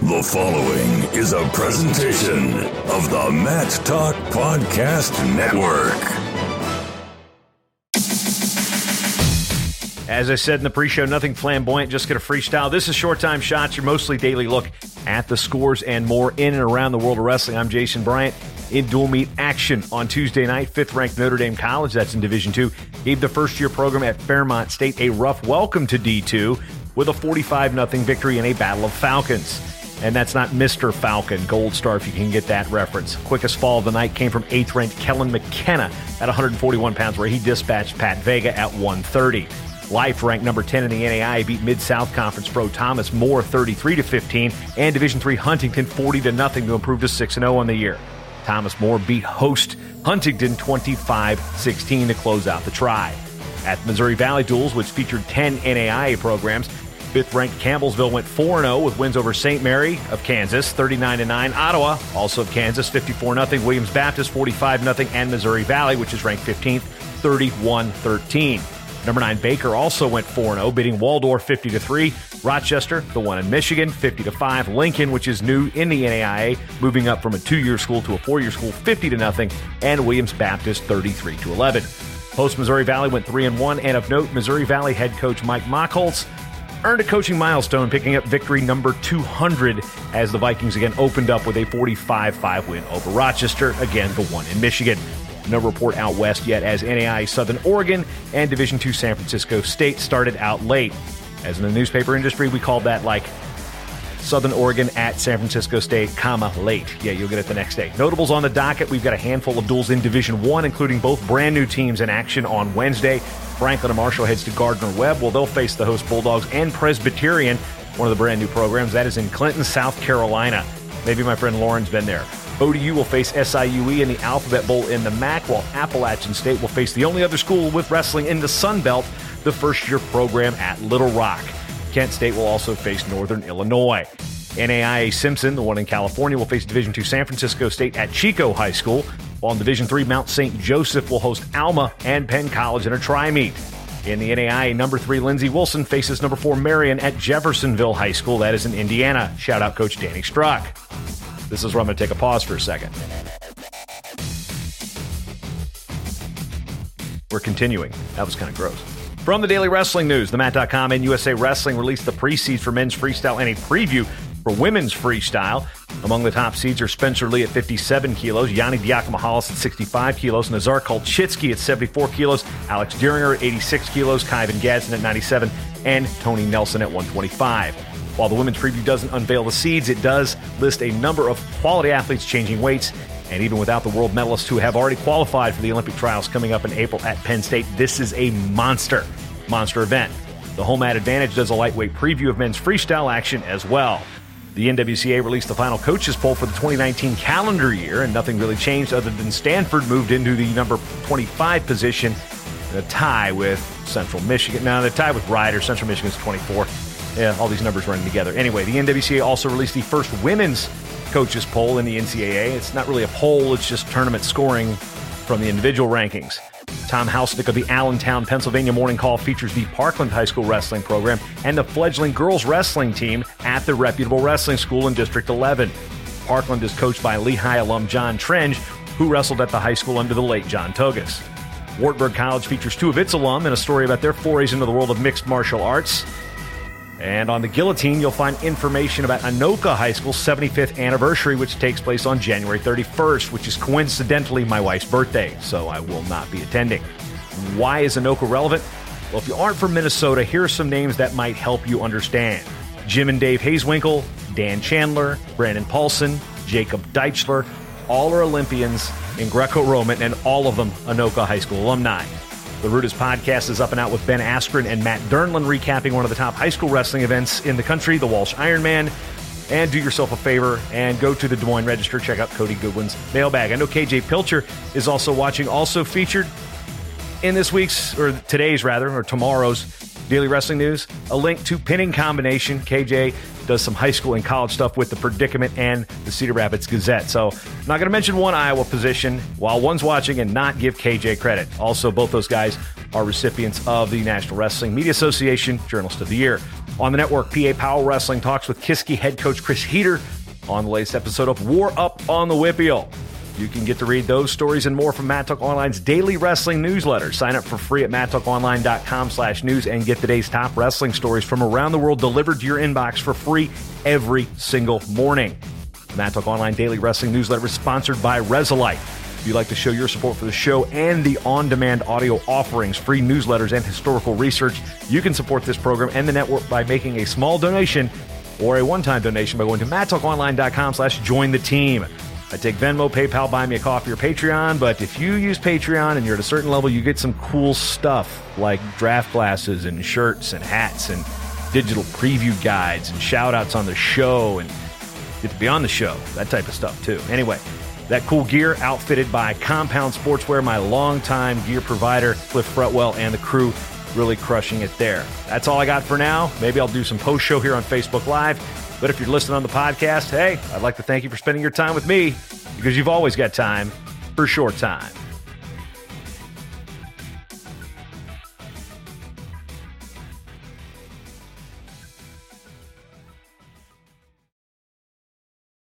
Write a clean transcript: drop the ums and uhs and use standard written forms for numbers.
The following is a presentation of the Mat Talk Podcast Network. As I said in the pre-show, nothing flamboyant, just going to freestyle. This is Short Time Shots, your mostly daily look at the scores and more in and around the world of wrestling. I'm Jason Bryant. In dual meet action on Tuesday night, 5th-ranked Notre Dame College, that's in Division II, gave the first-year program at Fairmont State a rough welcome to D2 with a 45-0 victory in a battle of Falcons. And that's not Mister Falcon, Gold Star, if you can get that reference. Quickest fall of the night came from 8th-ranked Kelan McKenna at 141 pounds, where he dispatched Pat Vega at 130. Life ranked number 10 in the NAIA beat Mid-South Conference pro Thomas More 33-15 and Division III Huntingdon 40-0 to improve to 6-0 on the year. Thomas More beat host Huntingdon 25-16 to close out the try. At the Missouri Valley Duels, which featured 10 NAIA programs, 5th-ranked Campbellsville went 4-0 with wins over St. Mary of Kansas, 39-9. Ottawa, also of Kansas, 54-0. Williams Baptist, 45-0. And Missouri Valley, which is ranked 15th, 31-13. Number 9, Baker also went 4-0, beating Waldorf 50-3. Rochester, the one in Michigan, 50-5. Lincoln, which is new in the NAIA, moving up from a 2-year school to a 4-year school, 50-0. And Williams Baptist, 33-11. Host Missouri Valley went 3-1. And of note, Missouri Valley head coach Mike Maccholz earned a coaching milestone, picking up victory number 200 as the Vikings again opened up with a 45-5 win over Rochester, again the one in Michigan. No report out west yet, as NAIA Southern Oregon and Division II San Francisco State started out late. As in the newspaper industry, we call that like Southern Oregon at San Francisco State, late. Yeah, you'll get it the next day. Notables on the docket, we've got a handful of duels in Division I, including both brand new teams in action on Wednesday. Franklin and Marshall heads to Gardner-Webb. Well, they'll face the host Bulldogs and Presbyterian, one of the brand new programs. That is in Clinton, South Carolina. Maybe my friend Lauren's been there. ODU will face SIUE in the Alphabet Bowl in the MAC, while Appalachian State will face the only other school with wrestling in the Sun Belt, the first-year program at Little Rock. Kent State will also face Northern Illinois. NAIA Simpson, the one in California, will face Division II San Francisco State at Chico High School, while in Division III Mount St. Joseph will host Alma and Penn College in a tri-meet. In the NAIA, number 3 Lindsey Wilson faces number 4 Marion at Jeffersonville High School. That is in Indiana. Shout out Coach Danny Struck. This is where I'm going to take a pause for a second. We're continuing. That was kind of gross. From the Daily Wrestling News, themat.com and USA Wrestling released the pre-seeds for men's freestyle and a preview for women's freestyle. Among the top seeds are Spencer Lee at 57 kilos, Yanni Diakomahalis at 65 kilos, Nazar Kulchitsky at 74 kilos, Alex Dieringer at 86 kilos, Kyvan Gadsden at 97, and Tony Nelson at 125. While the women's preview doesn't unveil the seeds, it does list a number of quality athletes changing weights. And even without the world medalists who have already qualified for the Olympic trials coming up in April at Penn State, this is a monster event. The Home Ad Advantage does a lightweight preview of men's freestyle action as well. The NWCA released the final coaches poll for the 2019 calendar year, and nothing really changed other than Stanford moved into the number 25 position in a tie with Central Michigan. Now, they're tied with Rider. Central Michigan's 24. Yeah, all these numbers running together. Anyway, the NWCA also released the first women's coaches poll in the NCAA. It's not really a poll, it's just tournament scoring from the individual rankings. Tom Hausnick of the Allentown, Pennsylvania Morning Call features the Parkland High School wrestling program and the fledgling girls wrestling team at the reputable wrestling school in District 11. Parkland is coached by Lehigh alum John Trenge, who wrestled at the high school under the late John Togus. Wartburg College features 2 of its alum in a story about their forays into the world of mixed martial arts. And on the Guillotine, you'll find information about Anoka High School's 75th anniversary, which takes place on January 31st, which is coincidentally my wife's birthday, so I will not be attending. Why is Anoka relevant? Well, if you aren't from Minnesota, here are some names that might help you understand. Jim and Dave Hazewinkle, Dan Chandler, Brandon Paulson, Jacob Deichler, all are Olympians in Greco-Roman, and all of them Anoka High School alumni. The Rudas podcast is up and out with Ben Askren and Matt Dernlin recapping one of the top high school wrestling events in the country, the Walsh Ironman. And do yourself a favor and go to the Des Moines Register. Check out Cody Goodwin's mailbag. I know KJ Pilcher is also watching. Also featured in this week's, or today's rather, or tomorrow's Daily Wrestling News, a link to Pinning Combination. KJ does some high school and college stuff with the Predicament and the Cedar Rapids Gazette. So I'm not going to mention one Iowa position while one's watching and not give KJ credit. Also, both those guys are recipients of the National Wrestling Media Association Journalist of the Year. On the network, PA Power Wrestling talks with Kiski head coach Chris Heater on the latest episode of War Up on the Whippeal. You can get to read those stories and more from Matt Talk Online's daily wrestling newsletter. Sign up for free at matttalkonline.com/news and get today's top wrestling stories from around the world delivered to your inbox for free every single morning. The Matt Talk Online daily wrestling newsletter is sponsored by Resolite. If you'd like to show your support for the show and the on-demand audio offerings, free newsletters, and historical research, you can support this program and the network by making a small donation or a one-time donation by going to matttalkonline.com/join the team. I take Venmo, PayPal, Buy Me a Coffee, or Patreon, but if you use Patreon and you're at a certain level, you get some cool stuff like draft glasses and shirts and hats and digital preview guides and shout-outs on the show and get to be on the show, that type of stuff too. Anyway, that cool gear outfitted by Compound Sportswear, my longtime gear provider, Cliff Fretwell, and the crew really crushing it there. That's all I got for now. Maybe I'll do some post-show here on Facebook Live. But if you're listening on the podcast, hey, I'd like to thank you for spending your time with me because you've always got time for short time.